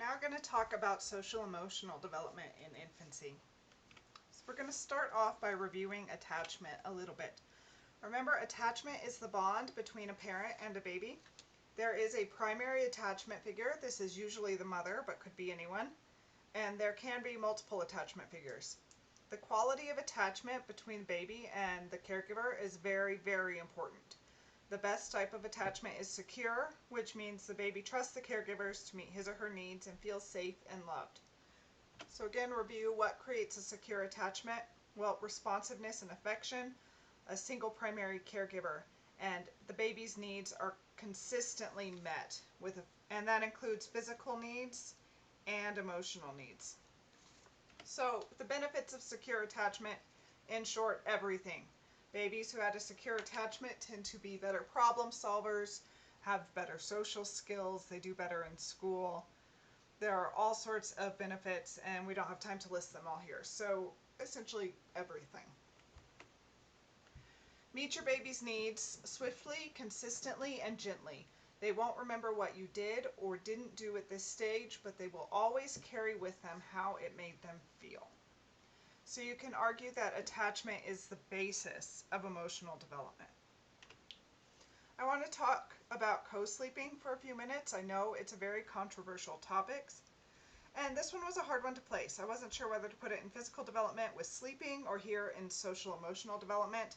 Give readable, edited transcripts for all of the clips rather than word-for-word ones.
now going to talk about social emotional development in infancy. So we're going to start off by reviewing attachment a little bit. Remember, attachment is the bond between a parent and a baby. There is a primary attachment figure. This is usually the mother, but could be anyone. And there can be multiple attachment figures. The quality of attachment between the baby and the caregiver is very, very important. The best type of attachment is secure, which means the baby trusts the caregivers to meet his or her needs and feels safe and loved. So again, review what creates a secure attachment. Well, responsiveness and affection, a single primary caregiver, and the baby's needs are consistently met, and that includes physical needs and emotional needs. So the benefits of secure attachment, in short, everything. Babies who had a secure attachment tend to be better problem solvers, have better social skills, they do better in school. There are all sorts of benefits, and we don't have time to list them all here. So essentially everything. Meet your baby's needs swiftly, consistently, and gently. They won't remember what you did or didn't do at this stage, but they will always carry with them how it made them feel. So you can argue that attachment is the basis of emotional development. I want to talk about co-sleeping for a few minutes. I know it's a very controversial topic, and this one was a hard one to place. I wasn't sure whether to put it in physical development with sleeping or here in social emotional development.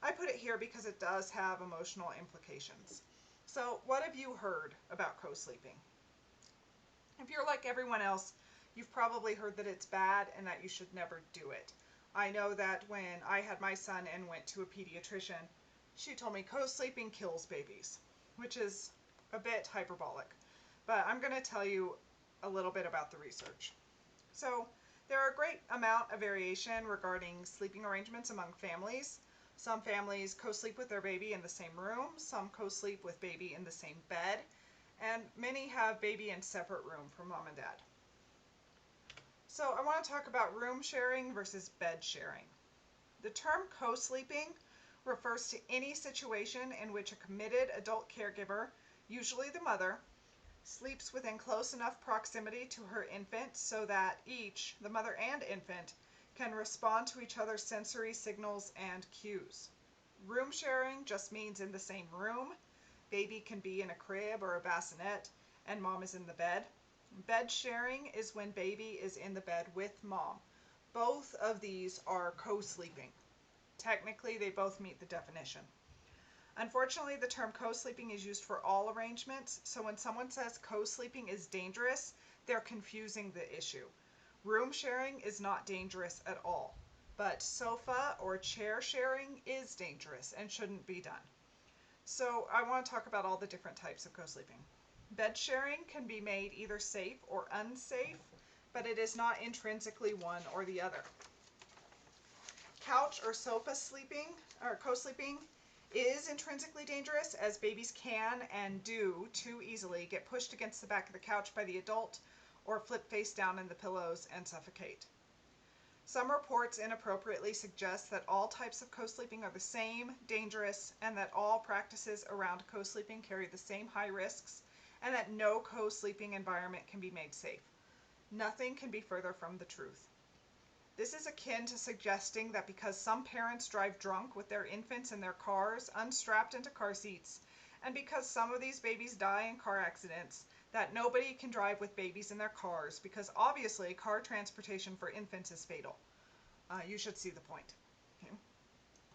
I put it here because it does have emotional implications. So what have you heard about co-sleeping? If you're like everyone else, you've probably heard that it's bad and that you should never do it. I know that when I had my son and went to a pediatrician, she told me co-sleeping kills babies, which is a bit hyperbolic. But I'm going to tell you a little bit about the research. So there are a great amount of variation regarding sleeping arrangements among families. Some families co-sleep with their baby in the same room, some co-sleep with baby in the same bed, and many have baby in separate room from mom and dad. So I want to talk about room sharing versus bed sharing. The term co-sleeping refers to any situation in which a committed adult caregiver, usually the mother, sleeps within close enough proximity to her infant so that each, the mother and infant, can respond to each other's sensory signals and cues. Room sharing just means in the same room. Baby can be in a crib or a bassinet and mom is in the bed. Bed sharing is when baby is in the bed with mom. Both of these are co-sleeping. Technically, they both meet the definition. Unfortunately, the term co-sleeping is used for all arrangements, so when someone says co-sleeping is dangerous, they're confusing the issue. Room sharing is not dangerous at all, but sofa or chair sharing is dangerous and shouldn't be done. So I want to talk about all the different types of co-sleeping. Bed sharing can be made either safe or unsafe, but it is not intrinsically one or the other. Couch or sofa sleeping or co-sleeping is intrinsically dangerous, as babies can and do too easily get pushed against the back of the couch by the adult or flip face down in the pillows and suffocate. Some reports inappropriately suggest that all types of co-sleeping are the same, dangerous, and that all practices around co-sleeping carry the same high risks, and that no co-sleeping environment can be made safe. Nothing can be further from the truth. This is akin to suggesting that because some parents drive drunk with their infants in their cars, unstrapped into car seats, and because some of these babies die in car accidents, that nobody can drive with babies in their cars, because obviously car transportation for infants is fatal. You should see the point. Okay?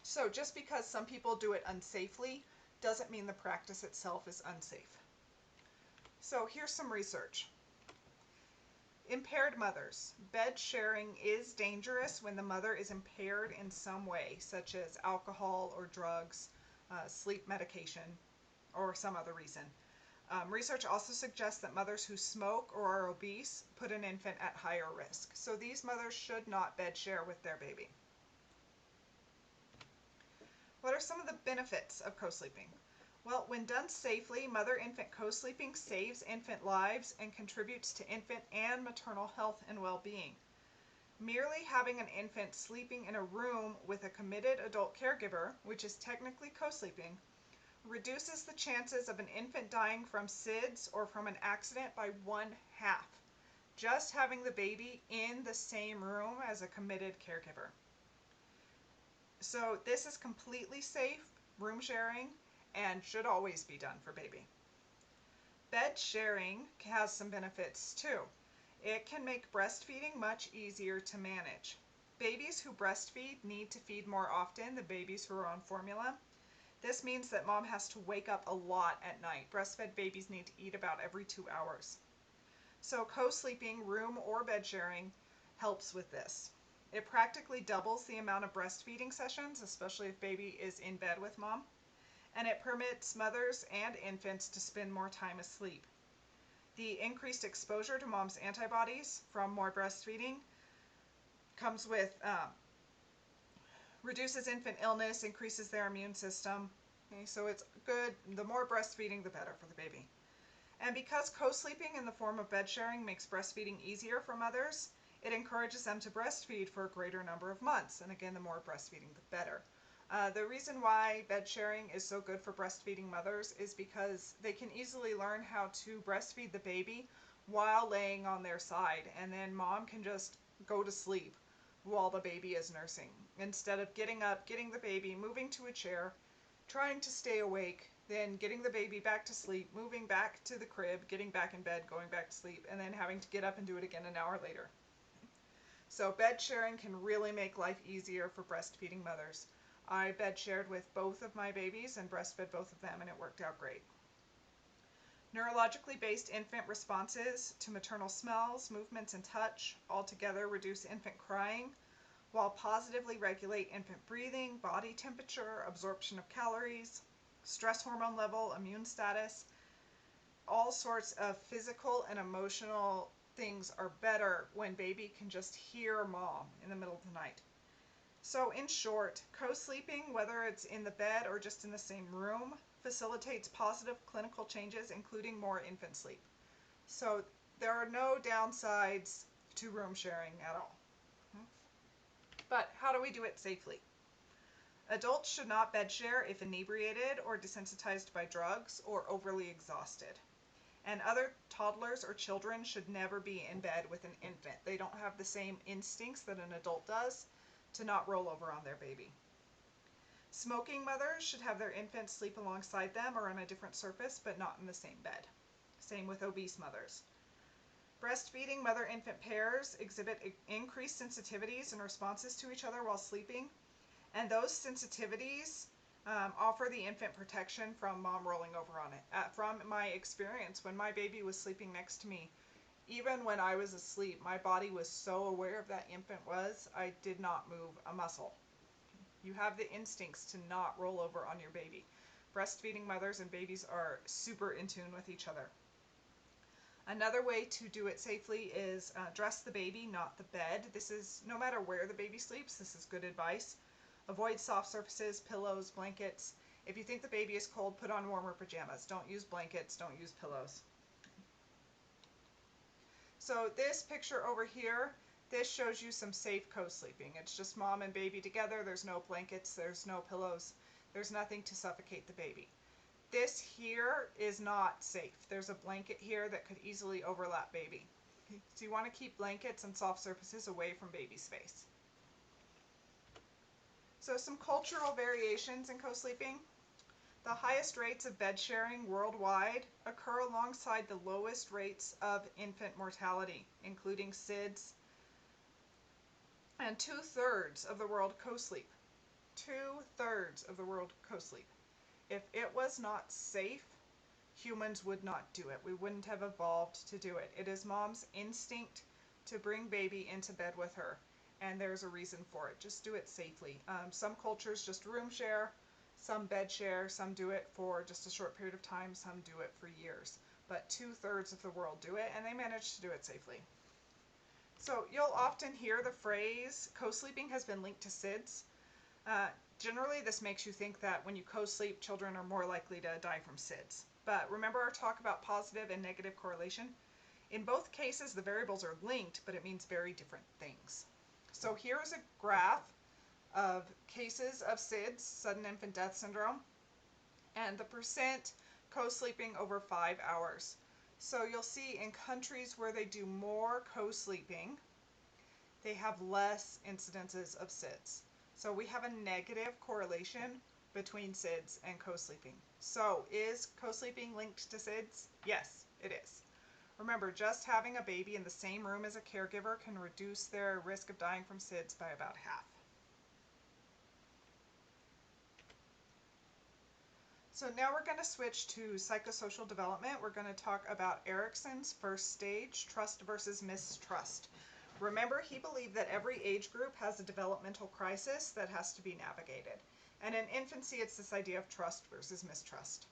So just because some people do it unsafely doesn't mean the practice itself is unsafe. So here's some research. Impaired mothers. Bed sharing is dangerous when the mother is impaired in some way, such as alcohol or drugs, sleep medication, or some other reason. Research also suggests that mothers who smoke or are obese put an infant at higher risk. So these mothers should not bed share with their baby. What are some of the benefits of co-sleeping? Well, when done safely, mother-infant co-sleeping saves infant lives and contributes to infant and maternal health and well-being. Merely having an infant sleeping in a room with a committed adult caregiver, which is technically co-sleeping, reduces the chances of an infant dying from SIDS or from an accident by 1/2. just having the baby in the same room as a committed caregiver. So this is completely safe, room sharing, and should always be done for baby. Bed sharing has some benefits too. It can make breastfeeding much easier to manage. Babies who breastfeed need to feed more often than babies who are on formula. This means that mom has to wake up a lot at night. Breastfed babies need to eat about every 2 hours. So co-sleeping, room or bed sharing helps with this. It practically doubles the amount of breastfeeding sessions, especially if baby is in bed with mom, and it permits mothers and infants to spend more time asleep. The increased exposure to mom's antibodies from more breastfeeding comes with reduces infant illness, increases their immune system. Okay, so it's good. The more breastfeeding, the better for the baby. And because co-sleeping in the form of bed sharing makes breastfeeding easier for mothers, it encourages them to breastfeed for a greater number of months. And again, the more breastfeeding, the better. The reason why bed sharing is so good for breastfeeding mothers is because they can easily learn how to breastfeed the baby while laying on their side, and then mom can just go to sleep while the baby is nursing, instead of getting up, getting the baby, moving to a chair, trying to stay awake, then getting the baby back to sleep, moving back to the crib, getting back in bed, going back to sleep, and then having to get up and do it again an hour later. So bed sharing can really make life easier for breastfeeding mothers. I bed shared with both of my babies and breastfed both of them, and it worked out great. Neurologically based infant responses to maternal smells, movements, and touch altogether reduce infant crying, while positively regulate infant breathing, body temperature, absorption of calories, stress hormone level, immune status. All sorts of physical and emotional things are better when baby can just hear mom in the middle of the night. So in short, co-sleeping, whether it's in the bed or just in the same room, facilitates positive clinical changes, including more infant sleep. So there are no downsides to room sharing at all. But how do we do it safely? Adults should not bed share if inebriated or desensitized by drugs or overly exhausted. And other toddlers or children should never be in bed with an infant. They don't have the same instincts that an adult does to not roll over on their baby. Smoking mothers should have their infant sleep alongside them or on a different surface, but not in the same bed. Same with obese mothers. Breastfeeding mother-infant pairs exhibit increased sensitivities and responses to each other while sleeping, and those sensitivities offer the infant protection from mom rolling over on it. From my experience, when my baby was sleeping next to me, even when I was asleep, my body was so aware of that infant I did not move a muscle. You have the instincts to not roll over on your baby. Breastfeeding mothers and babies are super in tune with each other. Another way to do it safely is dress the baby, not the bed. This is no matter where the baby sleeps, this is good advice. Avoid soft surfaces, pillows, blankets. If you think the baby is cold, put on warmer pajamas. Don't use blankets, don't use pillows. So this picture over here, this shows you some safe co-sleeping. It's just mom and baby together. There's no blankets, there's no pillows, there's nothing to suffocate the baby. This here is not safe. There's a blanket here that could easily overlap baby. So you want to keep blankets and soft surfaces away from baby's face. So some cultural variations in co-sleeping. The highest rates of bed sharing worldwide occur alongside the lowest rates of infant mortality, including SIDS, and 2/3 of the world co-sleep. 2/3 of the world co-sleep. If it was not safe, humans would not do it. We wouldn't have evolved to do it. It is mom's instinct to bring baby into bed with her, and there's a reason for it. Just do it safely. Some cultures just room share, some bed share, some do it for just a short period of time, some do it for years. But 2/3 of the world do it, and they manage to do it safely. So you'll often hear the phrase, co-sleeping has been linked to SIDS. Generally, this makes you think that when you co-sleep, children are more likely to die from SIDS. But remember our talk about positive and negative correlation? In both cases, the variables are linked, but it means very different things. So here's a graph of cases of SIDS, sudden infant death syndrome, and the percent co-sleeping over 5 hours. So you'll see in countries where they do more co-sleeping, they have less incidences of SIDS. So we have a negative correlation between SIDS and co-sleeping. So is co-sleeping linked to SIDS? Yes, it is. Remember, just having a baby in the same room as a caregiver can reduce their risk of dying from SIDS by about half. So now we're going to switch to psychosocial development. We're going to talk about Erikson's first stage, trust versus mistrust. Remember, he believed that every age group has a developmental crisis that has to be navigated. And in infancy, it's this idea of trust versus mistrust.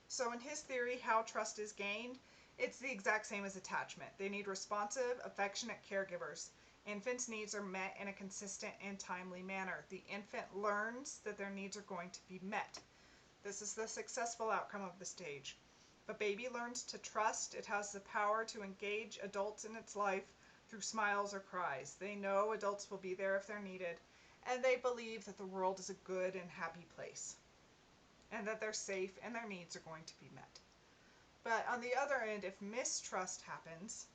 So in his theory, how trust is gained, it's the exact same as attachment. They need responsive, affectionate caregivers. Infants' needs are met in a consistent and timely manner. The infant learns that their needs are going to be met. This is the successful outcome of the stage. If a baby learns to trust, it has the power to engage adults in its life through smiles or cries. They know adults will be there if they're needed, and they believe that the world is a good and happy place, and that they're safe and their needs are going to be met. But on the other end, if mistrust happens,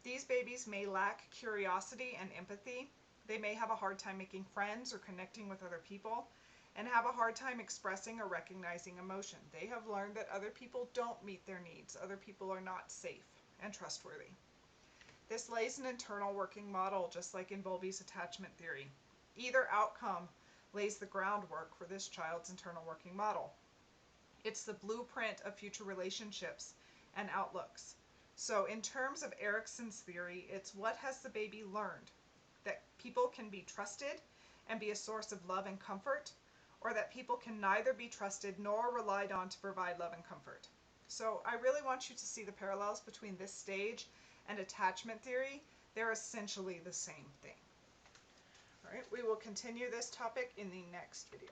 these babies may lack curiosity and empathy. They may have a hard time making friends or connecting with other people, and have a hard time expressing or recognizing emotion. They have learned that other people don't meet their needs. Other people are not safe and trustworthy. This lays an internal working model, just like in Bowlby's attachment theory. Either outcome lays the groundwork for this child's internal working model. It's the blueprint of future relationships and outlooks. So in terms of Erikson's theory, it's what has the baby learned? That people can be trusted and be a source of love and comfort, or that people can neither be trusted nor relied on to provide love and comfort. So I really want you to see the parallels between this stage and attachment theory. They're essentially the same thing. All right, we will continue this topic in the next video.